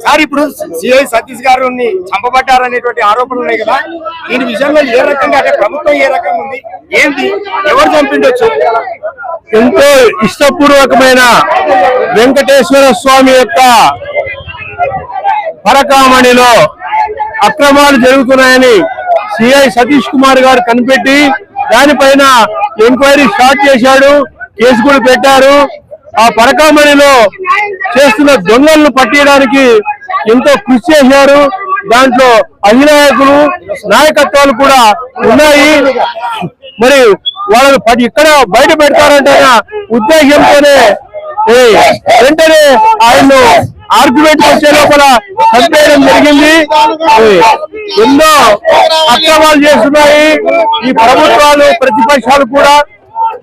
Sir ఇప్పుడు CI Satish గారిని చంపబడ్డారనేటువంటి ఆరోపణలు ఉన్నాయి కదా, దీని విషయంలో ఏ రకంగా అంటే ప్రభుత్వం ఏ రకంగా ఉంది, ఏంటి, ఎవరు చంపిండొచ్చు? ఎంతో ఇష్టపూర్వకమైన వెంకటేశ్వర స్వామి యొక్క పరకామణిలో అక్రమాలు జరుగుతున్నాయని సిఐ సతీష్ కుమార్ గారు కనిపెట్టి దానిపైన ఎంక్వైరీ స్టార్ట్ చేశాడు, కేసు కూడా పెట్టారు. ఆ పరకామణిలో చేస్తున్న దొంగలను పట్టేయడానికి ఎంతో కృషి చేశారు. దాంట్లో అధినాయకులు నాయకత్వాలు కూడా ఉన్నాయి. మరి వాళ్ళని ఇక్కడ బయట పెడతారంటే ఉద్దేశంతోనే వెంటనే ఆయన ఆర్గ్యుమెంట్ వచ్చే లోపల చంపేయడం జరిగింది. ఎన్నో అక్రమాలు చేస్తున్నాయి ఈ ప్రభుత్వాలు, ప్రతిపక్షాలు కూడా.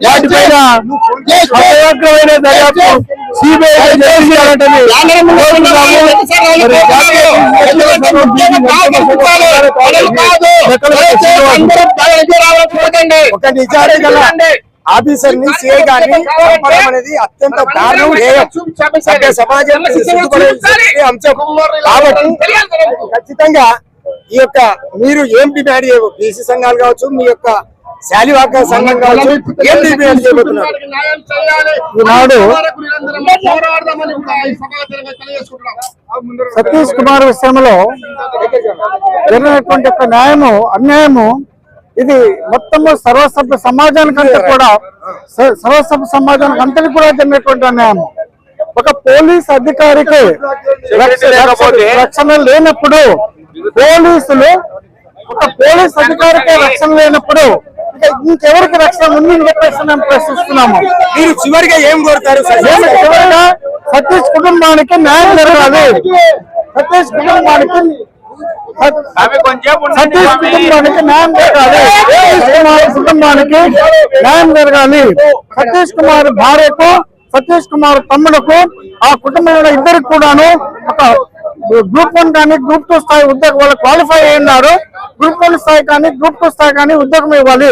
వాటిపైన సమగ్రమైన దర్యాప్తు సిబిఐ చేయాలంటే ఒక నిజాన్ని గల ఆఫీసర్ ని సిఐ గారిని చంపడం అనేది అత్యంత దారుణం, సమాజం అంశం. కాబట్టి ఖచ్చితంగా ఈ యొక్క మీరు ఏం డిమాండ్ చేయవు, బీసీ సంఘాలు కావచ్చు, మీ యొక్క శాలివాక సంఘం కావచ్చు, ఏం డిమాండ్ చేయబోతున్నారు? ఈనాడు సతీష్ కుమార్ విషయంలో జరిగినటువంటి ఒక న్యాయము అన్యాయము ఇది మొత్తము సర్వసభ్య సమాజానికంటే కూడా అంతటి కూడా జరిగినటువంటి అన్యాయం. ఒక పోలీస్ అధికారికి రక్షణ లేనప్పుడు, పోలీసులు ఒక పోలీస్ అధికారికి రక్షణ లేనప్పుడు ఇంకెవరికి రక్షణ ఉంది అని చెప్పేసి మేము ప్రశ్నిస్తున్నాము. మీరు చివరిగా ఏం కోరుతారు? చివరిగా సతీష్ కుటుంబానికి న్యాయం జరగాలి. సతీష్ కుటుంబానికి న్యాయం జరగాలి. సతీష్ కుమార్ కుటుంబానికి న్యాయం జరగాలి. సతీష్ కుమార్ భార్యకు, సతీష్ కుమార్ తమ్ముడుకు, ఆ కుటుంబంలో ఇద్దరికి కూడాను ఒక గ్రూప్ 1 కానీ గ్రూప్ 2 స్థాయి ఉద్యోగం వాళ్ళు క్వాలిఫై అయ్యారు. గ్రూప్ 1 స్థాయి కానీ గ్రూప్ 2 స్థాయి కానీ ఉద్యోగం ఇవ్వాలి.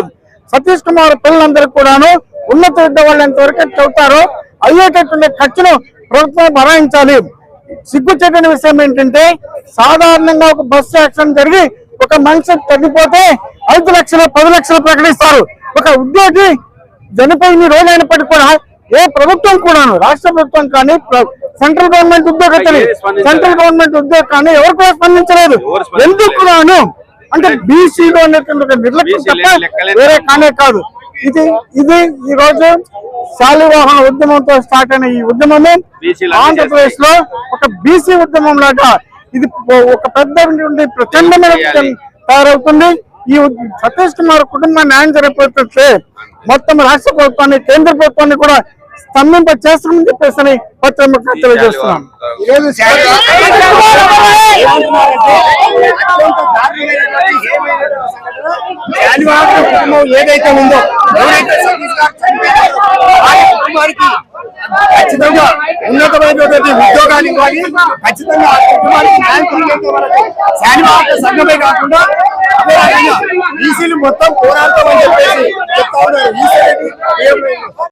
సతీష్ కుమార్ పిల్లలందరికీ కూడాను ఉన్నత విద్య వాళ్ళు ఎంతవరకు చదువుతారో అయ్యేటటువంటి ఖర్చును ప్రభుత్వం భరాయించాలి. సిగ్గుచేటని విషయం ఏంటంటే, సాధారణంగా ఒక బస్సు యాక్సిడెంట్ జరిగి ఒక మనిషి చనిపోతే 5 లక్షలు 10 లక్షలు ప్రకటిస్తారు. ఒక ఉద్యోగి చనిపోయిన రోజు అయినప్పటికీ కూడా ఏ ప్రభుత్వం కూడాను, రాష్ట్ర ప్రభుత్వం కానీ సెంట్రల్ గవర్నమెంట్ ఉద్యోగం కానీ ఎవరు కూడా స్పందించలేదు. ఎందుకు కూడాను అంటే బీసీలో అనేటువంటి నిర్లక్ష్యం తప్ప వేరే కానే కాదు. ఇది ఈ రోజు శాలివాహన ఉద్యమంతో స్టార్ట్ అయిన ఈ ఉద్యమము ఆంధ్రప్రదేశ్ లో ఒక బీసీ ఉద్యమం లాగా ఇది ఒక పెద్ద ప్రచండమైన తయారవుతుంది. ఈ సతీష్ కుమార్ కుటుంబాన్ని న్యాయం జరిగిపోతే మొత్తం రాష్ట్ర ప్రభుత్వాన్ని, కేంద్ర ప్రభుత్వాన్ని కూడా స్తంభింప చేస్తామని చెప్పేసి పత్రిక తెలియజేస్తున్నాం. ఏదైతే ఉందో కుటుంబానికి ఖచ్చితంగా ఉన్నతమైనటువంటి ఉద్యోగాలు ఇవ్వాలి. ఖచ్చితంగా ఆ కుటుంబానికి న్యాయం కలిగేంత వరకు శాలివాహన సంఘమే కాకుండా బీసీలు మొత్తం పోరాడతామని చెప్పేసి చెప్తా ఉన్నారు.